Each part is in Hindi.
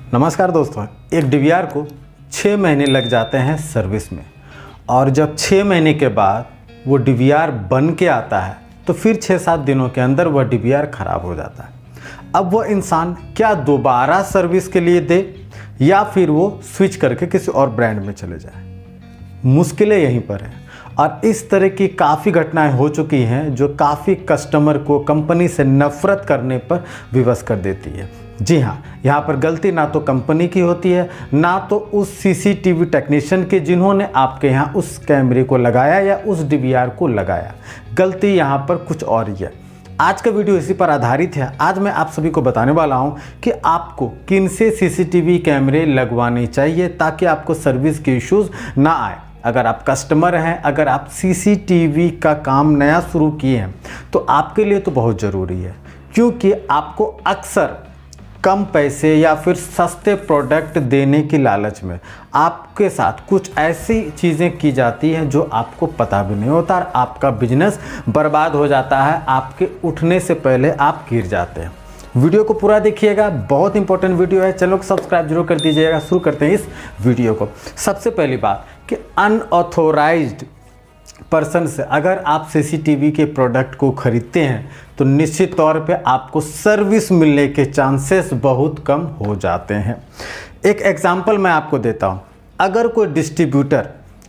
नमस्कार दोस्तों, एक डीवीआर को 6 महीने लग जाते हैं सर्विस में और जब 6 महीने के बाद वो डीवीआर बन के आता है तो फिर 6-7 दिनों के अंदर वह डीवीआर ख़राब हो जाता है। अब वह इंसान क्या दोबारा सर्विस के लिए दे या फिर वो स्विच करके किसी और ब्रांड में चले जाए। मुश्किलें यहीं पर है और इस तरह की काफ़ी घटनाएं हो चुकी हैं जो काफ़ी कस्टमर को कंपनी से नफ़रत करने पर विवश कर देती है। जी हाँ, यहाँ पर गलती ना तो कंपनी की होती है ना तो उस सीसीटीवी टेक्नीशियन की जिन्होंने आपके यहाँ उस कैमरे को लगाया या उस डीवीआर को लगाया। गलती यहाँ पर कुछ और ही है। आज का वीडियो इसी पर आधारित है। आज मैं आप सभी को बताने वाला हूँ कि आपको किन से सीसीटीवी कैमरे लगवाने चाहिए ताकि आपको सर्विस के इश्यूज़ ना आए। अगर आप कस्टमर हैं, अगर आप सीसीटीवी का काम नया शुरू किए हैं तो आपके लिए तो बहुत ज़रूरी है, क्योंकि आपको अक्सर कम पैसे या फिर सस्ते प्रोडक्ट देने की लालच में आपके साथ कुछ ऐसी चीज़ें की जाती हैं जो आपको पता भी नहीं होता और आपका बिजनेस बर्बाद हो जाता है। आपके उठने से पहले आप गिर जाते हैं। वीडियो को पूरा देखिएगा, बहुत इंपॉर्टेंट वीडियो है। चैनल को सब्सक्राइब जरूर कर दीजिएगा। शुरू करते हैं इस वीडियो को। सबसे पहली बात कि अनऑथोराइज्ड पर्सन से अगर आप सीसीटीवी के प्रोडक्ट को खरीदते हैं तो निश्चित तौर पे आपको सर्विस मिलने के चांसेस बहुत कम हो जाते हैं। एक एग्जांपल मैं आपको देता हूं। अगर कोई डिस्ट्रीब्यूटर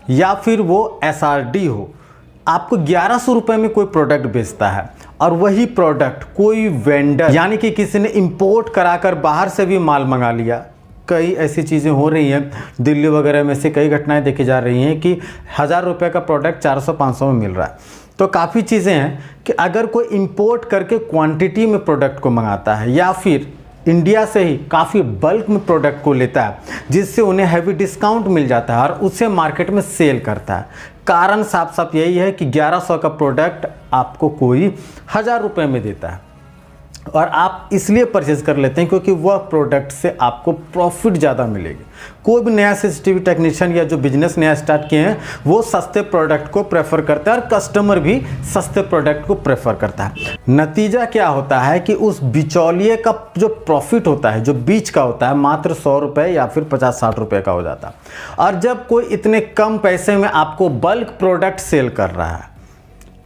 या फिर वो एसआरडी हो, आपको 1100 रुपये में कोई प्रोडक्ट बेचता है और वही प्रोडक्ट कोई वेंडर यानी कि किसी ने इंपोर्ट कराकर बाहर से भी माल मंगा लिया। कई ऐसी चीज़ें हो रही हैं, दिल्ली वगैरह में से कई घटनाएं देखी जा रही हैं कि 1000 रुपये का प्रोडक्ट 400-500 में मिल रहा है। तो काफ़ी चीज़ें हैं कि अगर कोई इंपोर्ट करके क्वांटिटी में प्रोडक्ट को मंगाता है या फिर इंडिया से ही काफ़ी बल्क में प्रोडक्ट को लेता है जिससे उन्हें हैवी डिस्काउंट मिल जाता है और उसे मार्केट में सेल करता है। कारण साफ साफ यही है कि 1100 का प्रोडक्ट आपको कोई 1000 रुपये में देता है और आप इसलिए परचेज कर लेते हैं क्योंकि वह प्रोडक्ट से आपको प्रॉफिट ज़्यादा मिलेगी। कोई भी नया सीसीटीवी टेक्नीशियन या जो बिजनेस नया स्टार्ट किए हैं वो सस्ते प्रोडक्ट को प्रेफर करता है और कस्टमर भी सस्ते प्रोडक्ट को प्रेफर करता है। नतीजा क्या होता है कि उस बिचौलिए का जो प्रॉफिट होता है, जो बीच का होता है, मात्र 100 रुपये या फिर 50-60 रुपये का हो जाता है। और जब कोई इतने कम पैसे में आपको बल्क प्रोडक्ट सेल कर रहा है,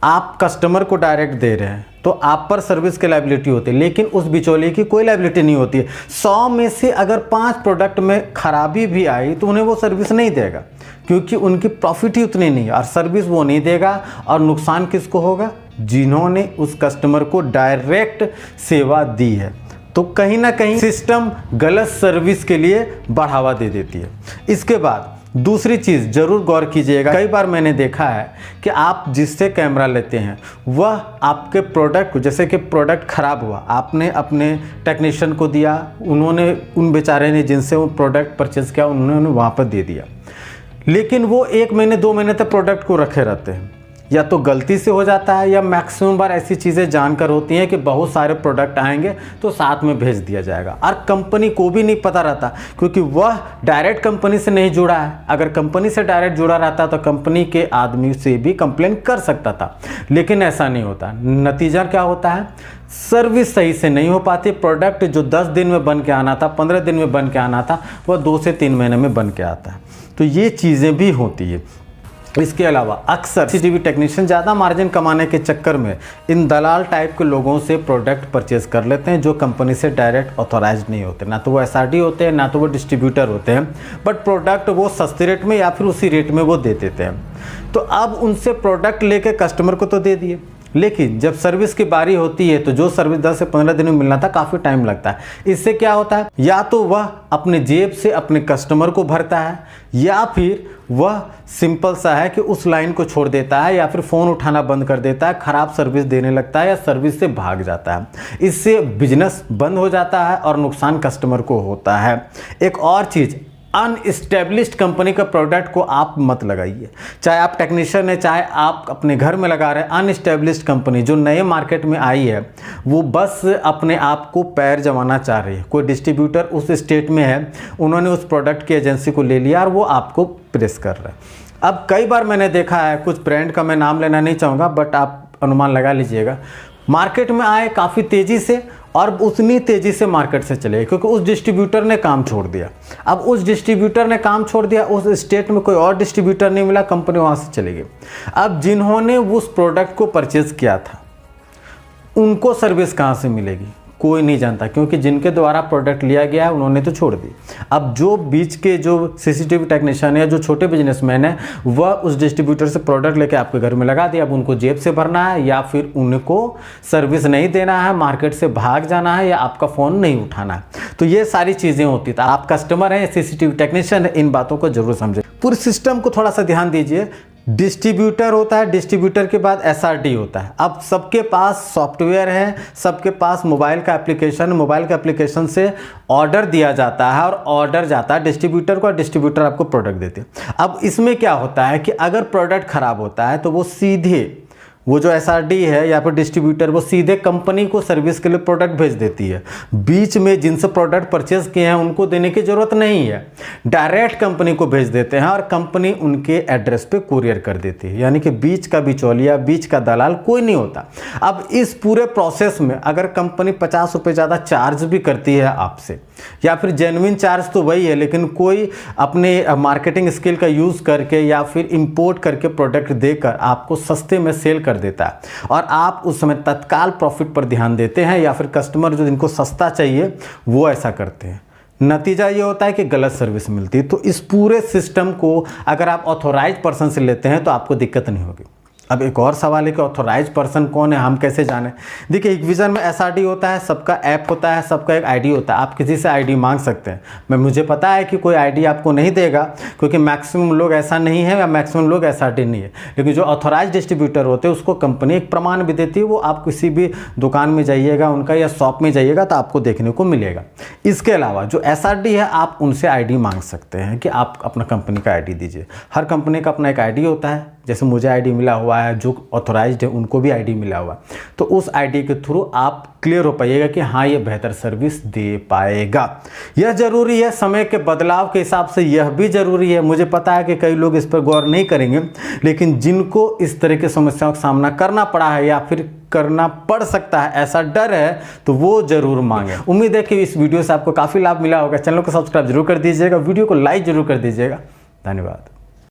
आप कस्टमर को डायरेक्ट दे रहे हैं तो आप पर सर्विस की लायबिलिटी होती है, लेकिन उस बिचौलिए की कोई लायबिलिटी नहीं होती है। 100 में से अगर 5 प्रोडक्ट में खराबी भी आई तो उन्हें वो सर्विस नहीं देगा क्योंकि उनकी प्रॉफिट ही उतनी नहीं है और सर्विस वो नहीं देगा। और नुकसान किसको होगा? जिन्होंने उस कस्टमर को डायरेक्ट सेवा दी है। तो कहीं ना कहीं सिस्टम गलत सर्विस के लिए बढ़ावा दे देती है। इसके बाद दूसरी चीज़ ज़रूर गौर कीजिएगा। कई बार मैंने देखा है कि आप जिससे कैमरा लेते हैं वह आपके प्रोडक्ट को, जैसे कि प्रोडक्ट ख़राब हुआ, आपने अपने टेक्नीशियन को दिया, उन्होंने उन बेचारे ने जिनसे वो प्रोडक्ट परचेज़ किया उन्होंने वहाँ पर दे दिया, लेकिन वो 1 महीने 2 महीने तक प्रोडक्ट को रखे रहते हैं। या तो गलती से हो जाता है या मैक्सिमम बार ऐसी चीज़ें जानकर होती हैं कि बहुत सारे प्रोडक्ट आएंगे तो साथ में भेज दिया जाएगा और कंपनी को भी नहीं पता रहता क्योंकि वह डायरेक्ट कंपनी से नहीं जुड़ा है। अगर कंपनी से डायरेक्ट जुड़ा रहता तो कंपनी के आदमी से भी कंप्लेन कर सकता था, लेकिन ऐसा नहीं होता। नतीजा क्या होता है? सर्विस सही से नहीं हो पाती। प्रोडक्ट जो 10 दिन में बन के आना था, 15 दिन में बन के आना था, वह 2 से 3 महीने में बन के आता है। तो ये चीज़ें भी होती है। इसके अलावा अक्सर सीसीटीवी टेक्नीशियन ज़्यादा मार्जिन कमाने के चक्कर में इन दलाल टाइप के लोगों से प्रोडक्ट परचेज कर लेते हैं जो कंपनी से डायरेक्ट ऑथोराइज्ड नहीं होते। ना तो वो एसआरडी होते हैं, ना तो वो डिस्ट्रीब्यूटर होते हैं, बट प्रोडक्ट वो सस्ते रेट में या फिर उसी रेट में वो दे देते हैं। तो अब उनसे प्रोडक्ट लेके कस्टमर को तो दे दिए, लेकिन जब सर्विस की बारी होती है तो जो सर्विस 10 से 15 दिन में मिलना था काफ़ी टाइम लगता है। इससे क्या होता है? या तो वह अपने जेब से अपने कस्टमर को भरता है या फिर वह सिंपल सा है कि उस लाइन को छोड़ देता है या फिर फ़ोन उठाना बंद कर देता है, ख़राब सर्विस देने लगता है या सर्विस से भाग जाता है। इससे बिजनेस बंद हो जाता है और नुकसान कस्टमर को होता है। एक और चीज़, अनइस्टेब्लिश्ड कंपनी का प्रोडक्ट को आप मत लगाइए। चाहे आप टेक्नीशियन है, चाहे आप अपने घर में लगा रहे हैं, अनइस्टेब्लिश्ड कंपनी जो नए मार्केट में आई है वो बस अपने आप को पैर जमाना चाह रही है। कोई डिस्ट्रीब्यूटर उस स्टेट में है, उन्होंने उस प्रोडक्ट की एजेंसी को ले लिया और वो आपको प्रेस कर रहा है। अब कई बार मैंने देखा है, कुछ ब्रांड का मैं नाम लेना नहीं चाहूँगा बट आप अनुमान लगा लीजिएगा, मार्केट में आए काफ़ी तेज़ी से और उतनी तेज़ी से मार्केट से चलेगा, क्योंकि उस डिस्ट्रीब्यूटर ने काम छोड़ दिया। अब उस डिस्ट्रीब्यूटर ने काम छोड़ दिया, उस स्टेट में कोई और डिस्ट्रीब्यूटर नहीं मिला, कंपनी वहाँ से चली गई। अब जिन्होंने उस प्रोडक्ट को परचेज़ किया था उनको सर्विस कहाँ से मिलेगी, कोई नहीं जानता, क्योंकि जिनके द्वारा प्रोडक्ट लिया गया है उन्होंने तो छोड़ दी। अब जो बीच के जो सीसीटीवी टेक्नीशियन है, जो छोटे बिजनेसमैन है, वह उस डिस्ट्रीब्यूटर से प्रोडक्ट लेके आपके घर में लगा दिया। अब उनको जेब से भरना है या फिर उनको सर्विस नहीं देना है, मार्केट से भाग जाना है, या आपका फ़ोन नहीं उठाना है। तो ये सारी चीज़ें होती थी। आप कस्टमर हैं, सीसीटीवी टेक्नीशियन है, इन बातों को जरूर समझें। पूरे सिस्टम को थोड़ा सा ध्यान दीजिए। डिस्ट्रीब्यूटर होता है, डिस्ट्रीब्यूटर के बाद एसआरडी होता है। अब सबके पास सॉफ्टवेयर है, सबके पास मोबाइल का एप्लीकेशन, मोबाइल के एप्लीकेशन से ऑर्डर दिया जाता है और ऑर्डर जाता है डिस्ट्रीब्यूटर को, और डिस्ट्रीब्यूटर आपको प्रोडक्ट देते हैं। अब इसमें क्या होता है कि अगर प्रोडक्ट खराब होता है तो वो सीधे वो जो एसआरडी है या फिर डिस्ट्रीब्यूटर वो सीधे कंपनी को सर्विस के लिए प्रोडक्ट भेज देती है। बीच में जिनसे प्रोडक्ट परचेज किए हैं उनको देने की ज़रूरत नहीं है, डायरेक्ट कंपनी को भेज देते हैं और कंपनी उनके एड्रेस पे कुरियर कर देती है। यानी कि बीच का बिचौलिया, बीच का दलाल कोई नहीं होता। अब इस पूरे प्रोसेस में अगर कंपनी 50 रुपये ज़्यादा चार्ज भी करती है आपसे, या फिर जेन्युइन चार्ज तो वही है, लेकिन कोई अपने मार्केटिंग स्किल का यूज़ करके या फिर इंपोर्ट करके प्रोडक्ट देकर आपको सस्ते में सेल कर देता है और आप उस समय तत्काल प्रॉफिट पर ध्यान देते हैं, या फिर कस्टमर जो जिनको सस्ता चाहिए वो ऐसा करते हैं। नतीजा ये होता है कि गलत सर्विस मिलती है। तो इस पूरे सिस्टम को अगर आप ऑथोराइज पर्सन से लेते हैं तो आपको दिक्कत नहीं होगी। अब एक और सवाल है कि ऑथोराइज पर्सन कौन है, हम कैसे जाने। देखिए, हिकविजन में एसआरडी होता है, सबका ऐप होता है, सबका एक आईडी होता है। आप किसी से आईडी मांग सकते हैं। मुझे पता है कि कोई आईडी आपको नहीं देगा, क्योंकि मैक्सिमम लोग ऐसा नहीं है या मैक्सिमम लोग एसआरडी नहीं है। लेकिन जो ऑथोराइज डिस्ट्रीब्यूटर होते हैं उसको कंपनी एक प्रमाण भी देती है। वो आप किसी भी दुकान में जाइएगा उनका या शॉप में जाइएगा तो आपको देखने को मिलेगा। इसके अलावा जो एसआरडी है आप उनसे आईडी मांग सकते हैं कि आप अपना कंपनी का आईडी दीजिए। हर कंपनी का अपना एक आईडी होता है, जैसे मुझे आईडी मिला हुआ है, जो ऑथोराइज्ड है उनको भी आईडी मिला हुआ है। तो उस आईडी के थ्रू आप क्लियर हो पाइएगा कि हाँ ये बेहतर सर्विस दे पाएगा। यह जरूरी है, समय के बदलाव के हिसाब से यह भी जरूरी है। मुझे पता है कि कई लोग इस पर गौर नहीं करेंगे, लेकिन जिनको इस तरह की समस्याओं का सामना करना पड़ा है या फिर करना पड़ सकता है, ऐसा डर है, तो वो जरूर मांगे। उम्मीद है कि इस वीडियो से आपको काफ़ी लाभ मिला होगा। चैनल को सब्सक्राइब जरूर कर दीजिएगा, वीडियो को लाइक जरूर कर दीजिएगा। धन्यवाद।